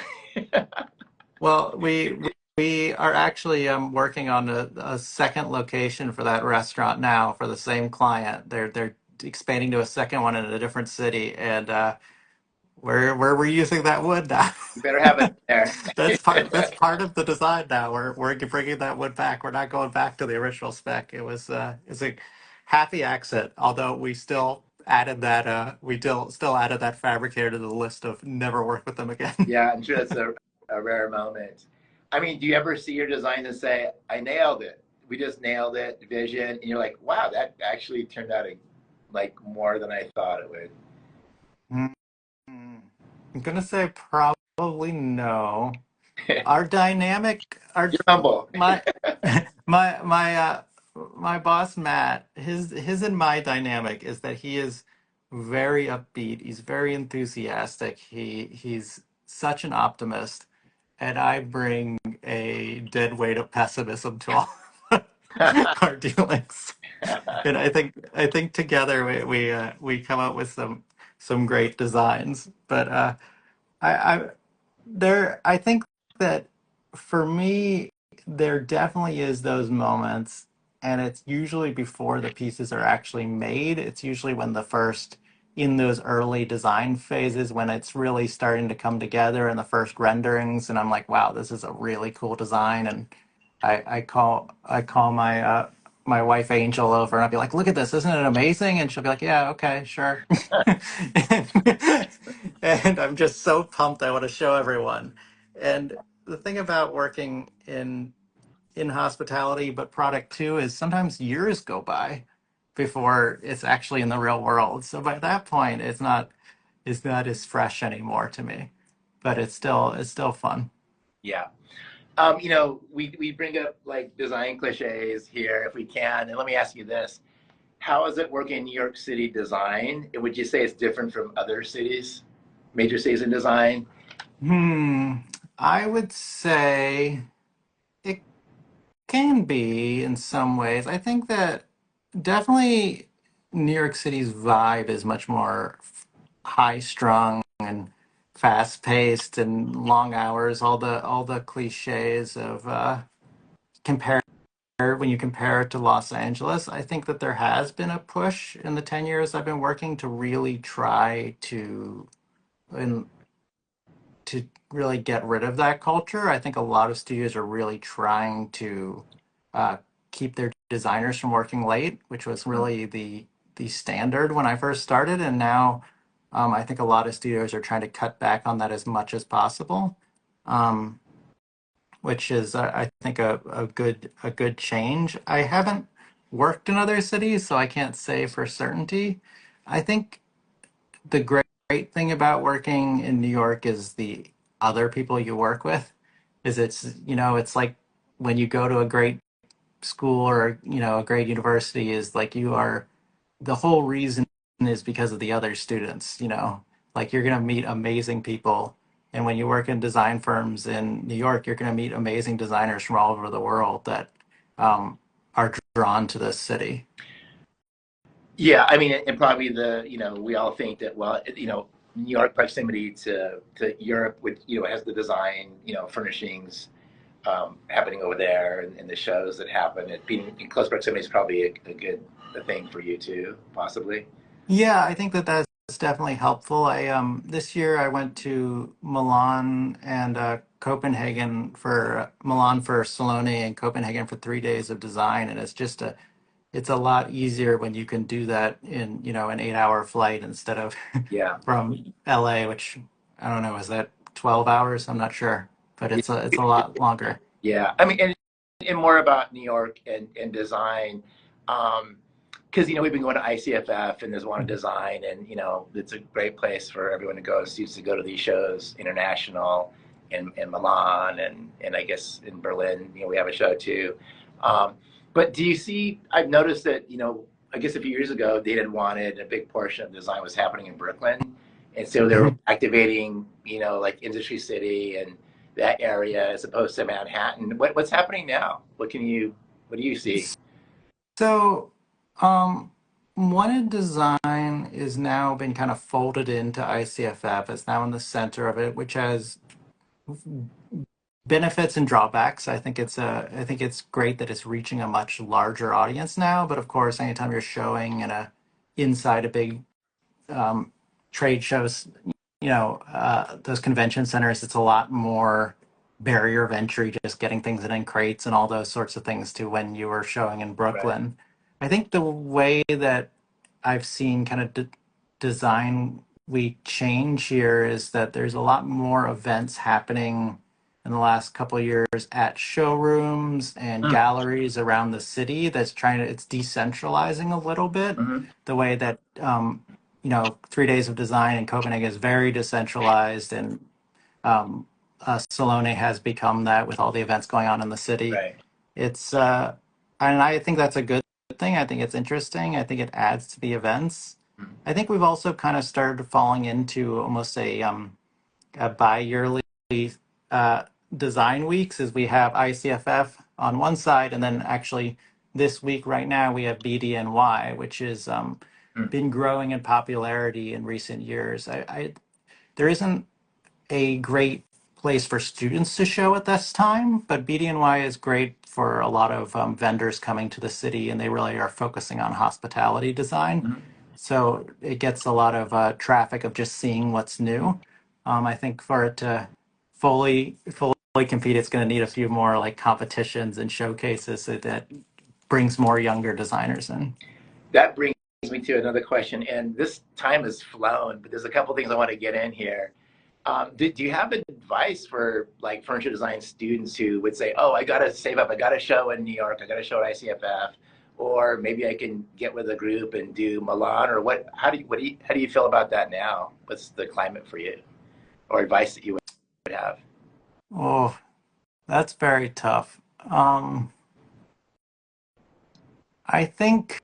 well, we are actually working on a second location for that restaurant now for the same client. They're expanding to a second one in a different city, and we're reusing that wood now. You better have it there. That's part of the design now. We're bringing that wood back. We're not going back to the original spec. It's a happy accident, although we still added that we still added that fabricator to the list of never work with them again. Yeah, I'm sure that's a rare moment. I mean, do you ever see your design and say, I nailed it? We just nailed it, vision, and you're like, wow, that actually turned out like more than I thought it would. Mm, I'm gonna say probably no. Our dynamic, our You're humble. my my my boss Matt, his and my dynamic is that he is very upbeat. He's very enthusiastic. He's such an optimist, and I bring a dead weight of pessimism to all our dealings. And I think together we come up with some great designs. But I I think that for me, there definitely is those moments, and it's usually before the pieces are actually made. It's usually when in those early design phases, when it's really starting to come together in the first renderings, and I'm like, wow, this is a really cool design. And I call my wife Angel over and I'll be like, look at this, isn't it amazing? And she'll be like, yeah, okay, sure. and, and I'm just so pumped I want to show everyone. And the thing about working in hospitality, but product too, is sometimes years go by before it's actually in the real world. So by that point, it's not as fresh anymore to me, but it's still fun. Yeah. We bring up like design cliches here if we can. And let me ask you this. How is it working in New York City design? And would you say it's different from other cities, major cities in design? Hmm. I would say it can be in some ways. I think that definitely New York City's vibe is much more high strung and fast paced and long hours, all the cliches of compare when you compare it to Los Angeles. I think that there has been a push in the 10 years I've been working to really try and to really get rid of that culture. I think a lot of studios are really trying to uh, keep their designers from working late, which was really the standard when I first started, and now I think a lot of studios are trying to cut back on that as much as possible, um, which is I think a good change. I haven't worked in other cities, so I can't say for certainty. I think the great thing about working in New York is the other people you work with. Is it's like when you go to a great school or a great university, is like you are the whole reason is because of the other students. Like you're going to meet amazing people, and when you work in design firms in New York, you're going to meet amazing designers from all over the world that are drawn to this city. Yeah, I mean, and probably we all think that, well, New York proximity to Europe, which, has the design, furnishings happening over there and the shows that happen. It being in close proximity is probably a good thing for you too, possibly. Yeah, I think that that's definitely helpful. I this year I went to Milan and Copenhagen for Milan for Salone and Copenhagen for 3 days of design, and it's a lot easier when you can do that in an 8 hour flight instead of Yeah. from LA, which I don't know, is that 12 hours? I'm not sure, but it's a lot longer. Yeah, I mean, and more about New York and design, because we've been going to ICFF and there's one in design, and it's a great place for everyone to go. Students to go to these shows, international, in Milan and I guess in Berlin, we have a show too. Um, but do you see? I've noticed that I guess a few years ago they had wanted a big portion of design was happening in Brooklyn, and so they were activating like Industry City and that area as opposed to Manhattan. What's happening now? What do you see? So, um, Wanted Design is now been kind of folded into ICFF. It's now in the center of it, which has benefits and drawbacks. I think it's great that it's reaching a much larger audience now. But of course, anytime you're showing inside a big um, trade shows, those convention centers, it's a lot more barrier of entry, just getting things in crates and all those sorts of things to when you were showing in Right. Brooklyn. I think the way that I've seen kind of design week change here is that there's a lot more events happening in the last couple of years at showrooms and Mm, galleries around the city that's trying to, it's decentralizing a little bit mhm. the way that, 3 days of design in Copenhagen is very decentralized, and um, Salone has become that with all the events going on in the city. Right. It's and I think that's a good thing. I think it's interesting. I think it adds to the events. Mm. I think we've also kind of started falling into almost a bi-yearly uh, design weeks, as we have ICFF on one side, and then actually this week right now we have BDNY, which is Mm. been growing in popularity in recent years. There isn't a great place for students to show at this time, but BDNY is great for a lot of vendors coming to the city, and they really are focusing on hospitality design. Mhm. So it gets a lot of traffic of just seeing what's new. I think for it to fully compete, it's going to need a few more like competitions and showcases so that brings more younger designers in. That brings me to another question, and this time has flown, but there's a couple things I want to get in here. Do you have advice for like furniture design students who would say, "Oh, I got to save up. I got to show in New York. I got to show at ICFF, or maybe I can get with a group and do Milan, or what? How do you feel about that now? What's the climate for you, or advice that you would have? Oh, that's very tough. I think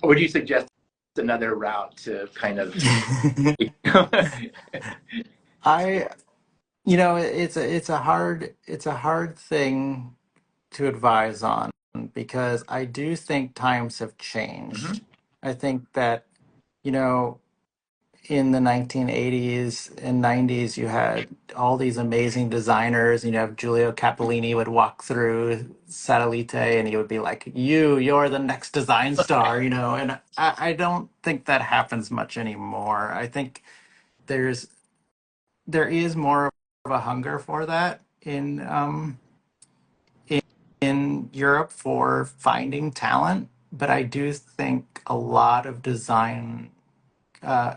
Or would you suggest another route to kind of? I it's a hard thing to advise on, because I do think times have changed. Mhm. I think that, you know, in the 1980s and 90s, you had all these amazing designers. You know, Giulio Cappellini would walk through Satellite and he would be like, you're the next design star, and I don't think that happens much anymore. I think there's there is more of a hunger for that in Europe for finding talent, but I do think a lot of design uh,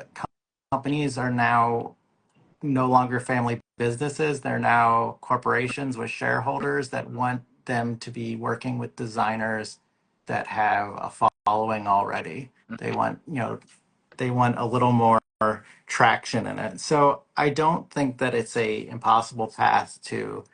companies are now no longer family businesses. They're now corporations with shareholders that want them to be working with designers that have a following already. They want a little more traction in it. So I don't think that it's a impossible path to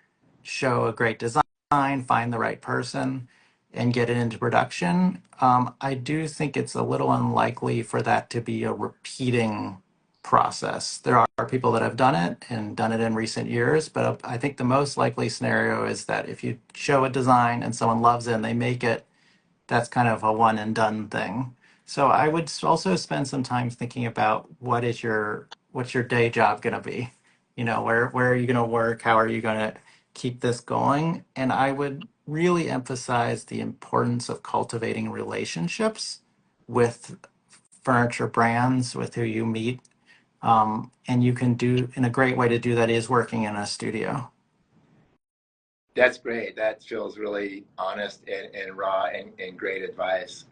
show a great design, find the right person, and get it into production. I do think it's a little unlikely for that to be a repeating process. There are people that have done it and done it in recent years, but I think the most likely scenario is that if you show a design and someone loves it and they make it, that's kind of a one and done thing. So I would also spend some time thinking about what's your day job going to be? Where are you going to work? How are you going to keep this going? And I would really emphasize the importance of cultivating relationships with furniture brands with who you meet. And you can do, and a great way to do that is working in a studio. That's great. That feels really honest and raw and great advice.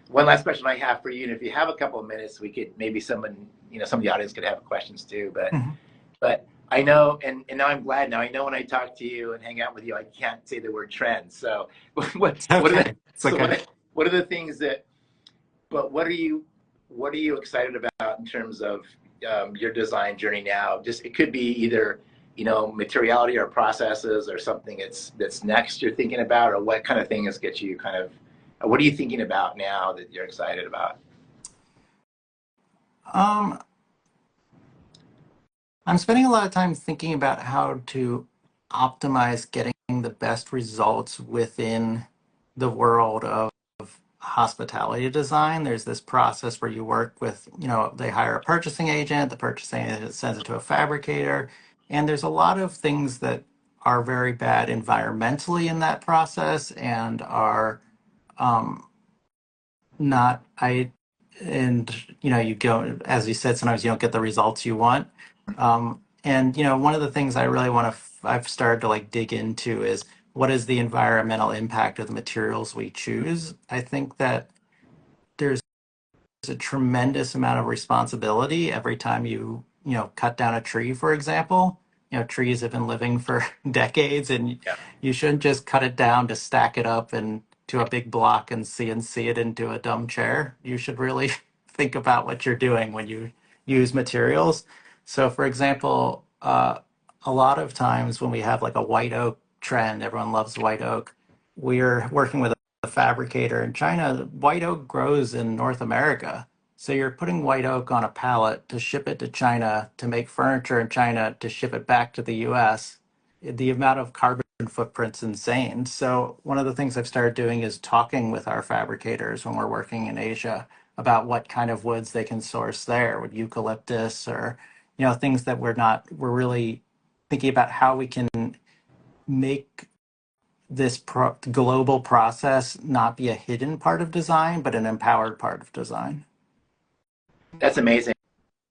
One last question I have for you, and if you have a couple of minutes, we could maybe some of the audience could have questions too. But Mhm. but I know, and now I'm glad. Now I know when I talk to you and hang out with you, I can't say the word trend. So It's what are the okay. It's so okay. what are the things that? But what are you excited about in terms of your design journey now? Just it could be either materiality or processes or something that's next you're thinking about, or what kind of things get you kind of what are you thinking about now that you're excited about? Um, I'm spending a lot of time thinking about how to optimize getting the best results within the world of hospitality design. There's this process where you work with, they hire a purchasing agent, the purchasing agent sends it to a fabricator, and there's a lot of things that are very bad environmentally in that process and are um, not I and you go, as you said, sometimes you don't get the results you want. And one of the things I really want to I've started to like dig into is what is the environmental impact of the materials we choose. I think that there's a tremendous amount of responsibility every time you cut down a tree, for example. Trees have been living for decades, and Yeah. you shouldn't just cut it down to stack it up and to a big block and CNC it into a dumb chair. You should really think about what you're doing when you use materials. So, for example, a lot of times when we have like a white oak trend, everyone loves white oak. We're working with a fabricator in China. White oak grows in North America. So you're putting white oak on a pallet to ship it to China to make furniture in China to ship it back to the US. The amount of carbon footprint's insane. So one of the things I've started doing is talking with our fabricators when we're working in Asia about what kind of woods they can source there with eucalyptus or things that we're really thinking about how we can make this global process not be a hidden part of design, but an empowered part of design. That's amazing.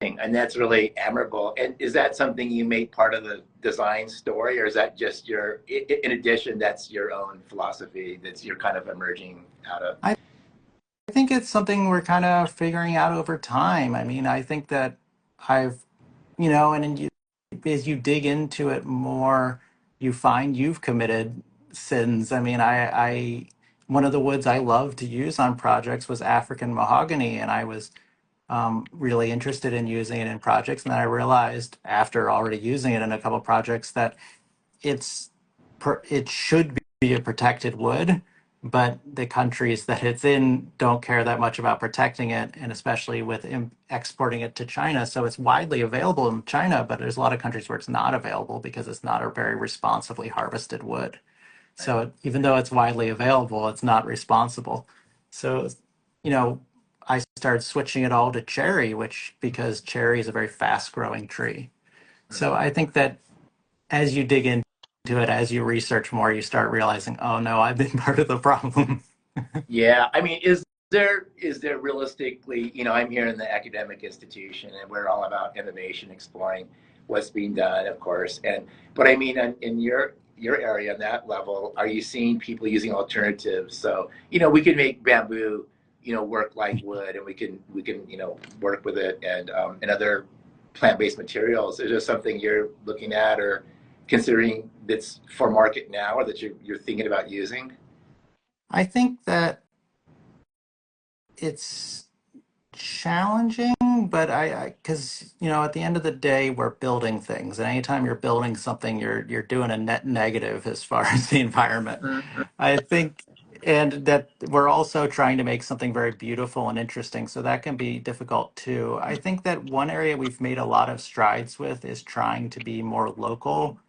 And that's really admirable. And is that something you made part of the design story, or is that just in addition, that's your own philosophy that's you're kind of emerging out of? I think it's something we're kind of figuring out over time. I mean, I think that I've, and then as you dig into it more, you find you've committed sins. I mean, one of the woods I love to use on projects was African mahogany, and I was really interested in using it in projects. And then I realized after already using it in a couple of projects that it's it should be a protected wood, but the countries that it's in don't care that much about protecting it, and especially with exporting it to China. So it's widely available in China, but there's a lot of countries where it's not available because it's not a very responsibly harvested wood. So even though it's widely available, it's not responsible. So, you know, I started switching it all to cherry, which because cherry is a very fast growing tree. So I think that as you dig into it, as you research more, you start realizing, oh no, I've been part of the problem. Yeah, I mean, is there realistically, I'm here in the academic institution, and we're all about innovation, exploring what's being done, of course. But I mean, in your area, on that level, are you seeing people using alternatives? So, we can make bamboo, work like wood, and we can work with it and other plant-based materials. Is there something you're looking at or considering that's for market now, or that you're thinking about using? I think that it's challenging, but because at the end of the day, we're building things, and anytime you're building something, you're doing a net negative as far as the environment. Mhm. I think, and that we're also trying to make something very beautiful and interesting, so that can be difficult too. I think that one area we've made a lot of strides with is trying to be more local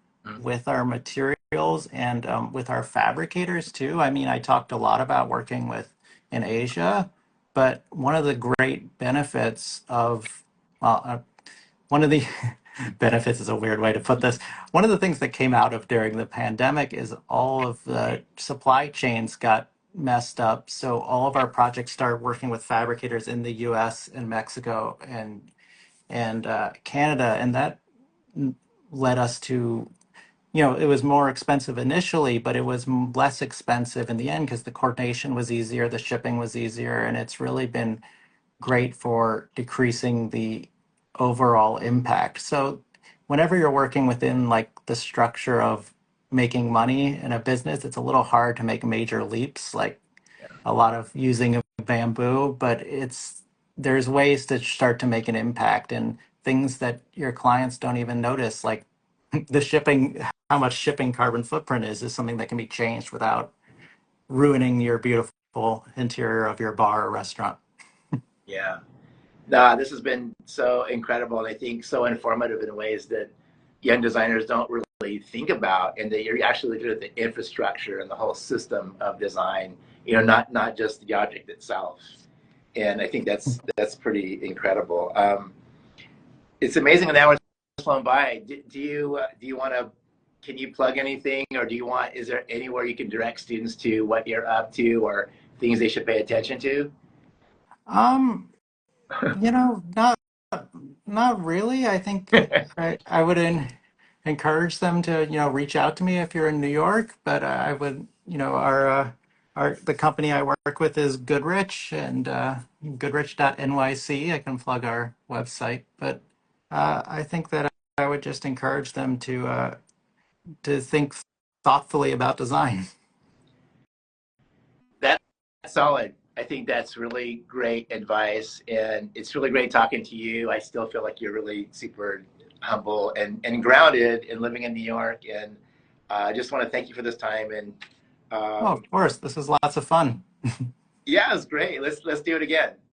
with our materials and with our fabricators too. I mean, I talked a lot about working with in Asia, but one of the great benefits of, well, one of the benefits is a weird way to put this. One of the things that came out of during the pandemic is all of the supply chains got messed up. So all of our projects started working with fabricators in the US and Mexico and Canada. And that led us to, it was more expensive initially, but it was less expensive in the end because the coordination was easier, the shipping was easier, and it's really been great for decreasing the overall impact. So whenever you're working within like the structure of making money in a business, it's a little hard to make major leaps, like a lot of using of bamboo, but there's ways to start to make an impact and things that your clients don't even notice, like the shipping, how much shipping carbon footprint is something that can be changed without ruining your beautiful interior of your bar or restaurant. Yeah. Nah, this has been so incredible, and I think so informative in ways that young designers don't really think about, and that you're actually looking at the infrastructure and the whole system of design, not just the object itself. And I think that's pretty incredible. It's amazing an hour's flown by. Do you want to? Can you plug anything, or Is there anywhere you can direct students to what you're up to, or things they should pay attention to? Um, not really. I think I would encourage them to, reach out to me if you're in New York, but I would, our the company I work with is Goodrich and goodrich.nyc. I can plug our website, but I think that I would just encourage them to think thoughtfully about design. That's solid. I think that's really great advice, and it's really great talking to you. I still feel like you're really super humble and grounded in living in New York, and I just want to thank you for this time. And Oh, of course, this is lots of fun. yeah, it's great. Let's do it again.